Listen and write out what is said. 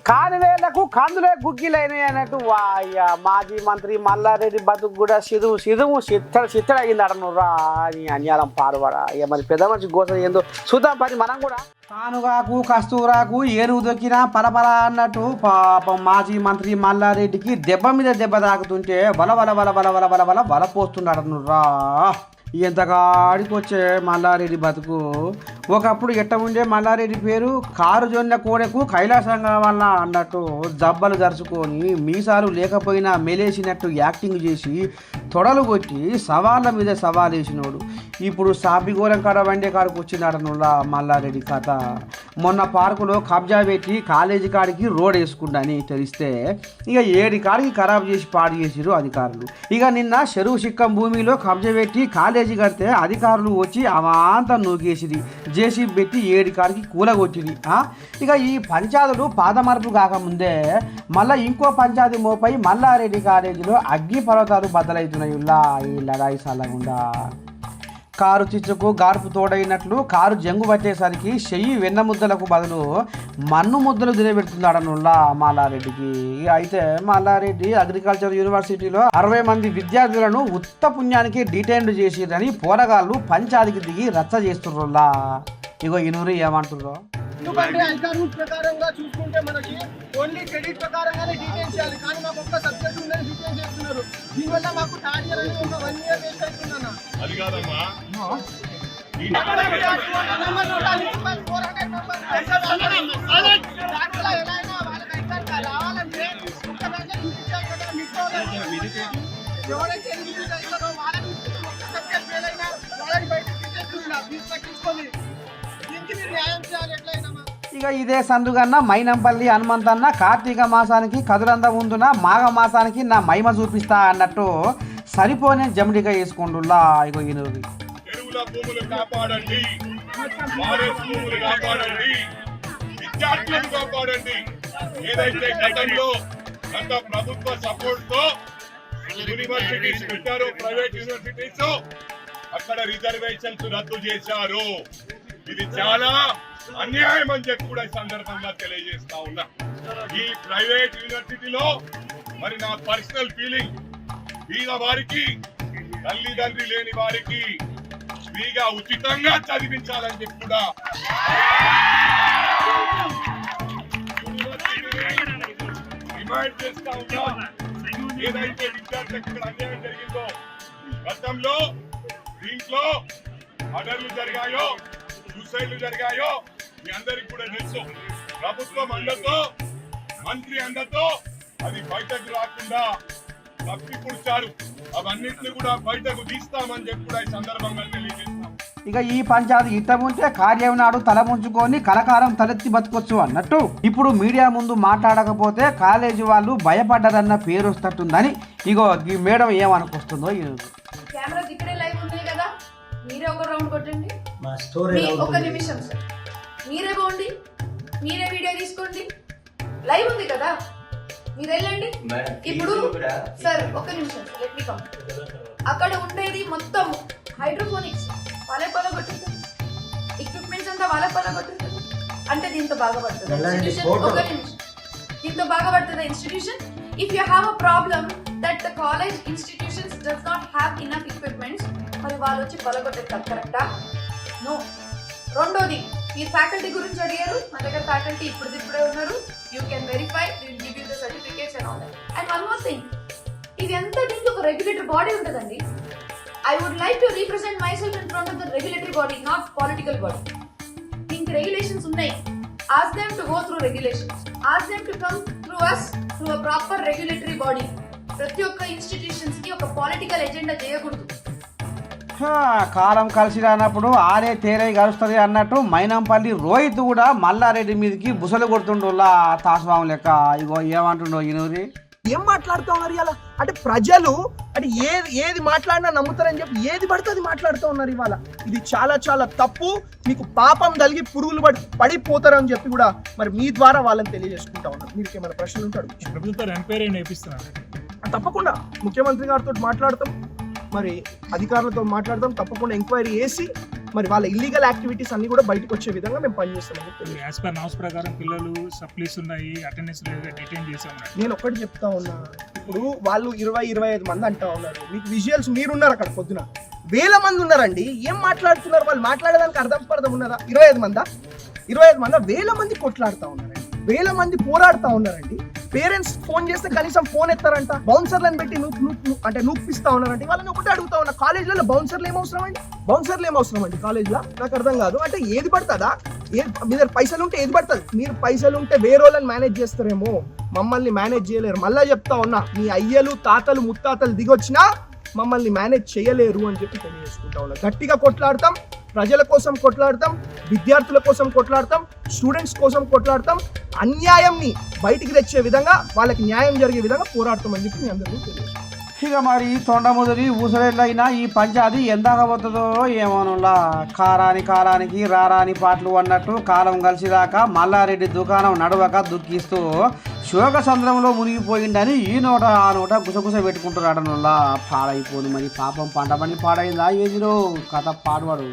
కానివేళ్లకు కందులే గుగ్గిలైనవి అన్నట్టు వాయ్యా మాజీ మంత్రి మల్లారెడ్డి బతుకు కూడా చిత్తడ అయింది అడనురా అని అన్యాలం పాడుబడా ఇక మరి పెద్ద మనిషి గోస ఏందో చూద్దాం పని మనం కూడా. తానుగాకు కస్తూరాకు ఏనుగు దొక్కినా పలపల అన్నట్టు పాపం మాజీ మంత్రి మల్లారెడ్డికి దెబ్బ మీద దెబ్బ తాకుతుంటే బల బల బల బల బల బల బల బల పోస్తున్నాడనురా. ఎంతగా ఆడికొచ్చే మల్లారెడ్డి బతుకు. ఒకప్పుడు ఎట్ట ఉండే మల్లారెడ్డి పేరు కారు జొన్న కోడెకు కైలాసంగా వల్ల అన్నట్టు జబ్బలు జరుచుకొని మీసాలు లేకపోయినా మెలేసినట్టు యాక్టింగ్ చేసి తొడలు కొట్టి సవాళ్ళ మీద సవాల్ వేసినోడు ఇప్పుడు సాబిగోరం కాడ వండే కాడికి వచ్చినాడనులా మల్లారెడ్డి కథ. మొన్న పార్కులో కబ్జా పెట్టి కాలేజీ కాడికి రోడ్ వేసుకుంటాని తెలిస్తే ఇక 7 కాడికి ఖరాబ్ చేసి పాడు చేసిరు అధికారులు. ఇక నిన్న చెరువు సిక్కం భూమిలో కబ్జా పెట్టి కాలేజీ కడితే అధికారులు వచ్చి అవాంతా నూకేసిరి, జేసీబీ పెట్టి 7 కాడికి కూలగొట్టిరి. ఇక ఈ పంచాయతీలు పాదమరుపు కాకముందే మళ్ళీ ఇంకో పంచాయతీ మోపై మల్లారెడ్డి కాలేజీలో అగ్ని పర్వతాలు బద్దలవుతున్నాయి. ఈ లడాయి సల్లగుండా కారు చిచ్చుకు గార్పు తోడైనట్లు కారు జంగు పట్టేసరికి చెయ్యి వెన్న ముద్దలకు బదులు మన్ను ముద్దలు తినబెడుతున్నాడనుల్లా మల్లారెడ్డికి. అయితే మల్లారెడ్డి అగ్రికల్చర్ యూనివర్సిటీలో 60 మంది విద్యార్థులను ఉత్త పుణ్యానికి డిటైన్ చేసిరని పోరగాళ్ళు పంచాయతీకి దిగి రచ్చ చేస్తుర్రులా. ఇగో ఇనూరు ఏమంటుర్రో. ఎందుకంటే ఐకార్ రూట్ ప్రకారంగా చూసుకుంటే మనకి ఓన్లీ క్రెడిట్ ప్రకారంగానే డీటెయిల్ చేయాలి, కానీ మాకు ఒక్క సబ్జెక్ట్ ఉందని డీటెయిల్ చేస్తున్నారు. దీనివల్ల మాకు థర్డ్ ఇయర్ అనేది ఒక 1 ఇయర్ వేస్ట్ అవుతుందన్న. అది కాదమ్మా ఎవరైతే ఎలిజిబిలిటీ అవుతారో వాళ్ళకి ఒక్క సబ్జెక్ట్ ఫెయిల్ అయినా వాళ్ళకి బయట ఫీజు తగ్గించుకొని దీనికి మీరు న్యాయం చేయాలి ఎట్లయినా. ఇక ఇదే సందుగన్న మైనంపల్లి హనుమంతన్న కార్తీక మాసానికి కదులంద ముందున మాఘ మాసానికి నా మహిమ చూపిస్తా అన్నట్టు సరిపోనే జమిడిగా వేసుకుంటుల్లా. ఇగో ఈనూరి చెరువుల భూములు కాపాడండి, ఫారెస్ట్ భూములు కాపాడండి, విద్యార్థులను కాపాడండి. ఏదైతే గతంలో గత ప్రభుత్వ సపోర్ట్ తో యూనివర్సిటీస్ పెట్టారో ప్రైవేట్ యూనివర్సిటీస్ అక్కడ రిజర్వేషన్స్ రద్దు చేశారు. ఇది చాలా అన్యాయం అని చెప్పి కూడా ఈ సందర్భంగా తెలియజేస్తా ఉన్నా. ఈ ప్రైవేట్ యూనివర్సిటీలో మరి నా పర్సనల్ ఫీలింగ్ బీద వారికి, తల్లిదండ్రి లేని వారికి ఫ్రీగా ఉచితంగా చదివించాలని చెప్పి కూడా డిమాండ్ చేస్తా ఉన్నా. ఏదైతే విద్యార్థులకు ఇక్కడ అన్యాయం జరిగిందో, గతంలో దీంట్లో మర్డర్లు జరిగాయో, సూసైడ్లు జరిగాయో మీ అందరికి కూడా తెలుసు. ప్రభుత్వం అండతో, మంత్రి అండతో అది బయటకు రాకుండా తప్పిపుడ్చారు. అవన్నిటిని కూడా బయటకు తీస్తామని చెప్పి కూడా ఈ సందర్భంగా తెలియజేస్తాం. ఇక ఈ పంచాయతీ ఇట్టముంటే కార్యం నాడు తల ముంచుకొని కలకాలం తలెత్తి బతకొచ్చు అన్నట్టు ఇప్పుడు మీడియా ముందు మాట్లాడకపోతే కాలేజీ వాళ్ళు భయపడ్డారన్న పేరు వస్తుందని ఇగో ఈ మేడం ఏమనుకొస్తుందో. కెమెరా ఇక్కడే లైవ్ ఉన్నాయి కదా, మీరే ఒక రౌండ్ కొట్టండి. ఒక నిమిషం సార్, మీరే పోండి, మీరే వీడియో తీసుకోండి. లైవ్ ఉంది కదా, మీరు వెళ్ళండి. ఇప్పుడు సార్ ఒక నిమిషం సార్, లెట్ మీ కమ్. అక్కడ ఉండేది మొత్తం హైడ్రోఫోనిక్స్ వాళ్ళే పలగొట్టేస్తారు, ఎక్విప్మెంట్స్ అంతా వాళ్ళే పలగొట్టేస్తారు. అంటే దీంతో బాగా పడుతుంది ఇన్స్టిట్యూషన్. ఒక నిమిషం, దీంతో బాగా పడుతుంది institution. If you have a problem that the college institutions does not have enough equipments, మరి వాళ్ళు వచ్చి పలగొట్టేస్తారు. కరెక్టా? నో. రెండోది, ఈ ఫ్యాకల్టీ గురించి అడిగారు. మన దగ్గర ఫ్యాకల్టీ ఇప్పుడే ఉన్నారు. You can verify, will give you the certificates and all that. And one more thing, ఇది ఎంత దీనికి ఒక రెగ్యులేటరీ బాడీ ఉంటుందండి. I would like to represent myself in front of the regulatory body, not political body. దీనికి regulations ఉన్నాయి. Ask them to go through regulations. Ask them to come through us, through a proper regulatory body. ప్రతి ఒక్క institutions కి ఒక political agenda చేయకూడదు. కాలం కలిసి రానప్పుడు ఆరే తేరై కలుస్తుంది అన్నట్టు మైనంపల్లి రోహిత్ కూడా మల్లారెడ్డి మీదకి బుసలు కొడుతుండోలా తాస్వాము లెక్క. ఇగో ఏమంటుండో ఈనూరి. ఏం మాట్లాడుతూ ఉన్నారు ఇవాళ అంటే ప్రజలు అంటే ఏది మాట్లాడినా నమ్ముతారని చెప్పి ఏది పడితే అది మాట్లాడుతూ ఉన్నారు ఇవాళ. ఇది చాలా చాలా తప్పు. మీకు పాపం కలిగి పురుగులు పడిపోతారు అని చెప్పి కూడా మరి మీ ద్వారా వాళ్ళని తెలియజేసుకుంటా ఉన్నారు. మీకు ఏమైనా ప్రశ్నలు ఉంటాడు ప్రభుత్వం ఎంక్వైరీ నేర్పిస్తున్నారు. తప్పకుండా ముఖ్యమంత్రి గారితో మాట్లాడతాం, మరి అధికారులతో మాట్లాడతాం. తప్పకుండా ఎంక్వైరీ చేసి మరి వాళ్ళ ఇల్లీగల్ యాక్టివిటీస్ అన్ని కూడా బయటకు వచ్చే విధంగా మేము పనిచేస్తామని తెలియదు. యాజ్ పర్ నామ్స్ ప్రకారం పిల్లలు సప్లీస్ ఉన్నాయి, అటెండెన్స్ లేదు, డిటైన్ చేసే ఉన్నారు. నేను ఒక్కటి చెప్తా ఉన్నా, ఇప్పుడు వాళ్ళు 20-25 మంది అంటా ఉన్నారు. మీకు విజువల్స్ మీరున్నారు అక్కడ పొద్దున, వేల మంది ఉన్నారండి. ఏం మాట్లాడుతున్నారు వాళ్ళు? మాట్లాడడానికి అర్థం ఉన్నదా? 25 మందా? 25 మందా? వేల మంది కొట్లాడుతూ ఉన్నారండి, వేల మంది పోరాడుతూ ఉన్నారండి. పేరెంట్స్ ఫోన్ చేస్తే కనీసం ఫోన్ ఎత్తారంట. బౌన్సర్లను పెట్టి నూపిస్తా ఉన్నారంటే వాళ్ళని ఒకటి అడుగుతా ఉన్నా, కాలేజ్లలో బౌన్సర్లు ఏమవసరం అండి? బౌన్సర్లు ఏమవసరం అండి కాలేజ్లో? నాకు అర్థం కాదు. అంటే ఏది పడుతుందా? మీ దగ్గర పైసలు ఉంటే ఏది పడుతుంది? మీరు పైసలు ఉంటే వేరే వాళ్ళని మేనేజ్ చేస్తారేమో, మమ్మల్ని మేనేజ్ చేయలేరు. మళ్ళా చెప్తా ఉన్నా, మీ అయ్యలు తాతలు ముత్తాతలు దిగొచ్చినా మమ్మల్ని మేనేజ్ చేయలేరు అని చెప్పి తెలియజేసుకుంటా ఉన్నా. గట్టిగా కొట్లాడతాం, ప్రజల కోసం కొట్లాడతాం, విద్యార్థుల కోసం కొట్లాడతాం, స్టూడెంట్స్ కోసం కొట్లాడతాం. అన్యాయంని బయటికి తెచ్చే విధంగా, వాళ్ళకి న్యాయం జరిగే విధంగా పోరాడతామని చెప్పి మీ అందరికీ తెలియజేస్తాం. ఇక మరి తొండ ముదిరి ఊసలెట్లయినా ఈ పంచాది ఎందాక పోతుందో ఏమోనులా. కారానికి రారాని పాటలు అన్నట్టు కాలం కలిసిదాకా మల్లారెడ్డి దుకాణం నడవక దుఃఖిస్తూ శోక సంద్రంలో మునిగిపోయిందని ఈ నోట ఆ నోట గుసగుస పెట్టుకుంటున్నాడనులా. పాడైపోను మరి పాపం పంట పని పాడైందా ఏదిరో కథ పాడువాడు.